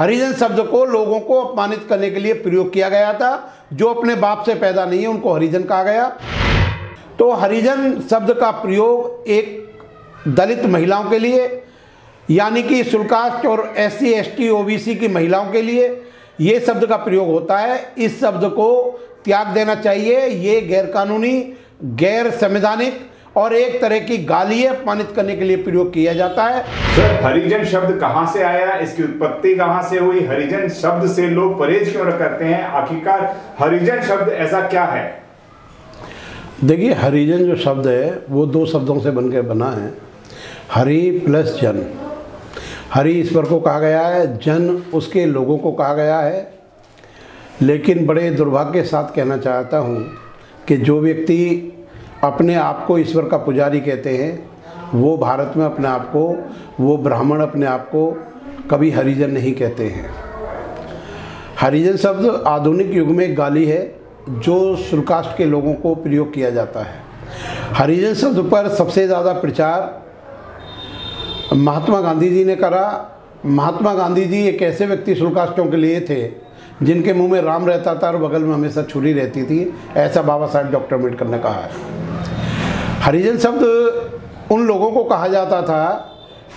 हरिजन शब्द को लोगों को अपमानित करने के लिए प्रयोग किया गया था। जो अपने बाप से पैदा नहीं है उनको हरिजन कहा गया। तो हरिजन शब्द का प्रयोग एक दलित महिलाओं के लिए, यानी कि शुल्कास्ट और SC ST OBC की महिलाओं के लिए ये शब्द का प्रयोग होता है। इस शब्द को त्याग देना चाहिए। ये गैरकानूनी, गैर संवैधानिक और एक तरह की गाली अपमानित करने के लिए प्रयोग किया जाता है। सर, हरिजन शब्द कहां से आया, इसकी उत्पत्ति कहां से हुई, हरिजन शब्द से लोग परहेज क्यों करते हैं, आखिरकार हरिजन शब्द ऐसा क्या है? देखिए, हरिजन जो शब्द है वो दो शब्दों से बनकर बना है, हरि प्लस जन। हरि ईश्वर को कहा गया है, जन उसके लोगों को कहा गया है। लेकिन बड़े दुर्भाग्य के साथ कहना चाहता हूँ कि जो व्यक्ति अपने आप को ईश्वर का पुजारी कहते हैं वो भारत में अपने आप को, वो ब्राह्मण अपने आप को कभी हरिजन नहीं कहते हैं। हरिजन शब्द आधुनिक युग में गाली है जो शुल्कास्ट के लोगों को प्रयोग किया जाता है। हरिजन शब्द पर सबसे ज़्यादा प्रचार महात्मा गांधी जी ने करा। महात्मा गांधी जी एक ऐसे व्यक्ति शुल्कास्टों के लिए थे जिनके मुंह में राम रहता था और बगल में हमेशा छुरी रहती थी, ऐसा बाबा साहब डॉक्टर अम्बेडकर ने कहा है। हरिजन शब्द उन लोगों को कहा जाता था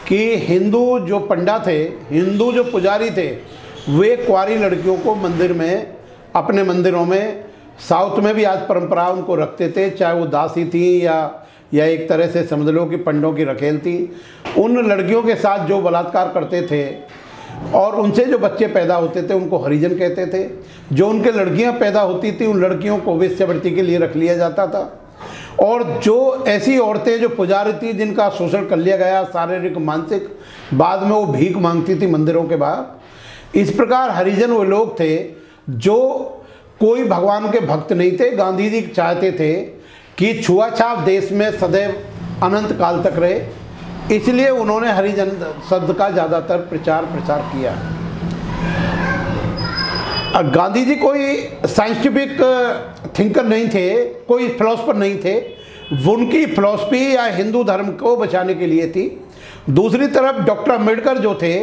कि हिंदू जो पंडा थे, हिंदू जो पुजारी थे, वे कुंवारी लड़कियों को मंदिर में, अपने मंदिरों में, साउथ में भी आज परंपरा उनको रखते थे, चाहे वो दासी थी या एक तरह से समझ लो कि पंडों की रखेल थी। उन लड़कियों के साथ जो बलात्कार करते थे और उनसे जो बच्चे पैदा होते थे उनको हरिजन कहते थे। जो उनके लड़कियां पैदा होती थी उन लड़कियों को वेश्यावृत्ति के लिए रख लिया जाता था। और जो ऐसी औरतें जो पुजारी थी जिनका शोषण कर लिया गया शारीरिक मानसिक, बाद में वो भीख मांगती थी मंदिरों के बाहर। इस प्रकार हरिजन वो लोग थे जो कोई भगवान के भक्त नहीं थे। गांधी जी चाहते थे कि छुआछूत देश में सदैव अनंत काल तक रहे, इसलिए उन्होंने हरिजन शब्द का ज़्यादातर प्रचार किया। गांधी जी कोई साइंटिफिक थिंकर नहीं थे, कोई फिलोसफर नहीं थे। उनकी फिलॉसफी या हिंदू धर्म को बचाने के लिए थी। दूसरी तरफ डॉक्टर अम्बेडकर जो थे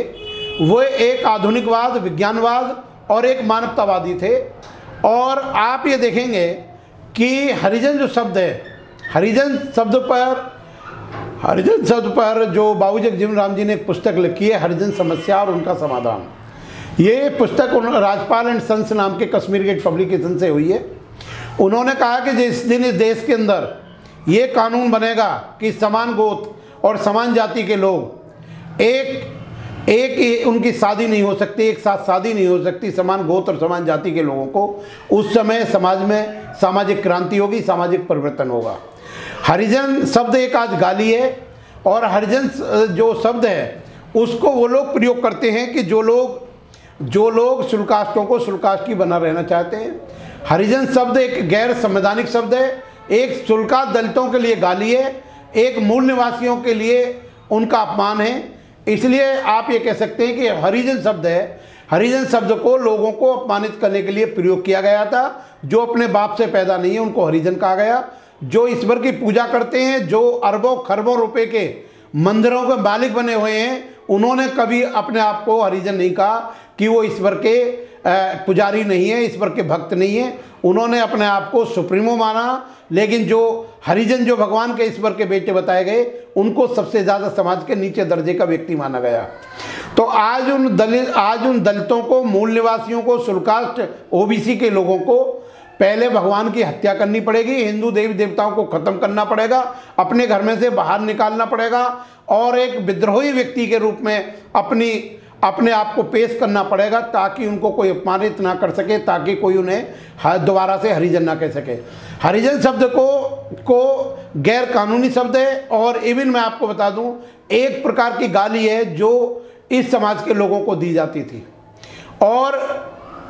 वो एक आधुनिकवाद, विज्ञानवाद और एक मानवतावादी थे। और आप ये देखेंगे कि हरिजन जो शब्द है, हरिजन शब्द पर जो बाबू जगजीवन राम जी ने एक पुस्तक लिखी है, हरिजन समस्या और उनका समाधान। ये पुस्तक राजपाल एंड सन्स नाम के कश्मीर गेट पब्लिकेशन से हुई है। उन्होंने कहा कि जिस दिन इस देश के अंदर ये कानून बनेगा कि समान गोत्र और समान जाति के लोग एक उनकी शादी नहीं हो सकती, एक साथ शादी नहीं हो सकती, समान गोत्र और समान जाति के लोगों को, उस समय समाज में सामाजिक क्रांति होगी, सामाजिक परिवर्तन होगा। हरिजन शब्द एक आज गाली है। और हरिजन जो शब्द है उसको वो लोग प्रयोग करते हैं कि जो लोग शुल्कास्टों को शुल्कास्ट बना रहना चाहते हैं। हरिजन शब्द एक गैर संवैधानिक शब्द है। एक शुल्कास्ट दलितों के लिए गाली है, एक मूल निवासियों के लिए उनका अपमान है। इसलिए आप ये कह सकते हैं कि हरिजन शब्द है, हरिजन शब्द को लोगों को अपमानित करने के लिए प्रयोग किया गया था। जो अपने बाप से पैदा नहीं है उनको हरिजन कहा गया। जो ईश्वर की पूजा करते हैं, जो अरबों खरबों रुपए के मंदिरों के मालिक बने हुए हैं, उन्होंने कभी अपने आप को हरिजन नहीं कहा कि वो ईश्वर के पुजारी नहीं है, ईश्वर के भक्त नहीं है। उन्होंने अपने आप को सुप्रीमो माना। लेकिन जो हरिजन, जो भगवान के ईश्वर के बेटे बताए गए, उनको सबसे ज़्यादा समाज के नीचे दर्जे का व्यक्ति माना गया। तो आज उन दलितों को, मूल निवासियों को, शुल्कास्ट OBC के लोगों को पहले भगवान की हत्या करनी पड़ेगी, हिंदू देवी देवताओं को खत्म करना पड़ेगा, अपने घर में से बाहर निकालना पड़ेगा और एक विद्रोही व्यक्ति के रूप में अपने आप को पेश करना पड़ेगा ताकि उनको कोई अपमानित ना कर सके, ताकि कोई उन्हें दोबारा से हरिजन ना कह सके। हरिजन शब्द को गैर कानूनी शब्द है। और इवन मैं आपको बता दूं, एक प्रकार की गाली है जो इस समाज के लोगों को दी जाती थी। और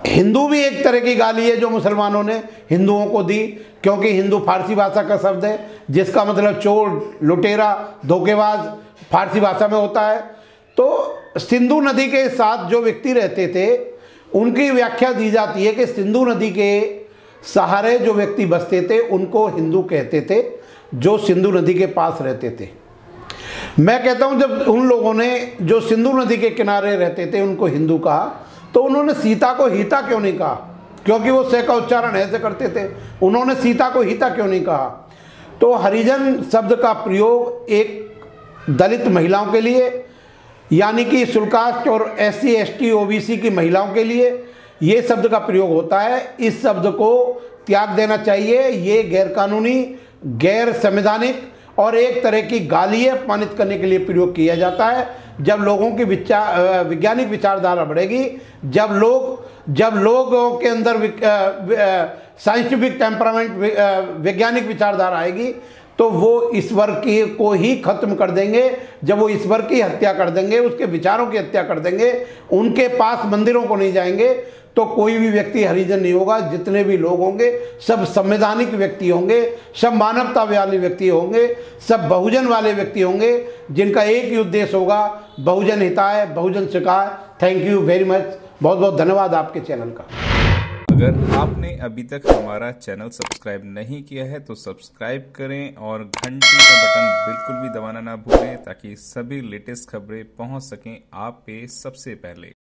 हिंदू भी एक तरह की गाली है जो मुसलमानों ने हिंदुओं को दी, क्योंकि हिंदू फारसी भाषा का शब्द है जिसका मतलब चोर, लुटेरा, धोखेबाज फारसी भाषा में होता है। तो सिंधु नदी के साथ जो व्यक्ति रहते थे उनकी व्याख्या दी जाती है कि सिंधु नदी के सहारे जो व्यक्ति बसते थे उनको हिंदू कहते थे, जो सिंधु नदी के पास रहते थे। मैं कहता हूं जब उन लोगों ने जो सिंधु नदी के किनारे रहते थे उनको हिंदू कहा, तो उन्होंने सीता को हिता क्यों नहीं कहा? क्योंकि वो से का उच्चारण ऐसे करते थे, उन्होंने सीता को हिता क्यों नहीं कहा? तो हरिजन शब्द का प्रयोग एक दलित महिलाओं के लिए, यानी कि शुल्कास्ट और SC ST OBC की महिलाओं के लिए ये शब्द का प्रयोग होता है। इस शब्द को त्याग देना चाहिए। ये गैरकानूनी, गैर संवैधानिक और एक तरह की गाली अपमानित करने के लिए प्रयोग किया जाता है। जब लोगों की वैज्ञानिक विचारधारा बढ़ेगी, जब लोगों के अंदर साइंटिफिक टेम्परामेंट, वैज्ञानिक विचारधारा आएगी, तो वो ईश्वर की को ही खत्म कर देंगे। जब वो ईश्वर की हत्या कर देंगे, उसके विचारों की हत्या कर देंगे, उनके पास मंदिरों को नहीं जाएंगे, तो कोई भी व्यक्ति हरिजन नहीं होगा। जितने भी लोग होंगे सब संवैधानिक व्यक्ति होंगे, सब मानवता वाले व्यक्ति होंगे, सब बहुजन वाले व्यक्ति होंगे, जिनका एक ही उद्देश्य होगा, बहुजन हिताय, बहुजन सुखाय। Thank you very much. बहुत बहुत धन्यवाद आपके चैनल का। अगर आपने अभी तक हमारा चैनल सब्सक्राइब नहीं किया है तो सब्सक्राइब करें और घंटी का बटन बिल्कुल भी दबाना ना भूलें, ताकि सभी लेटेस्ट खबरें पहुंच सकें आप पे सबसे पहले।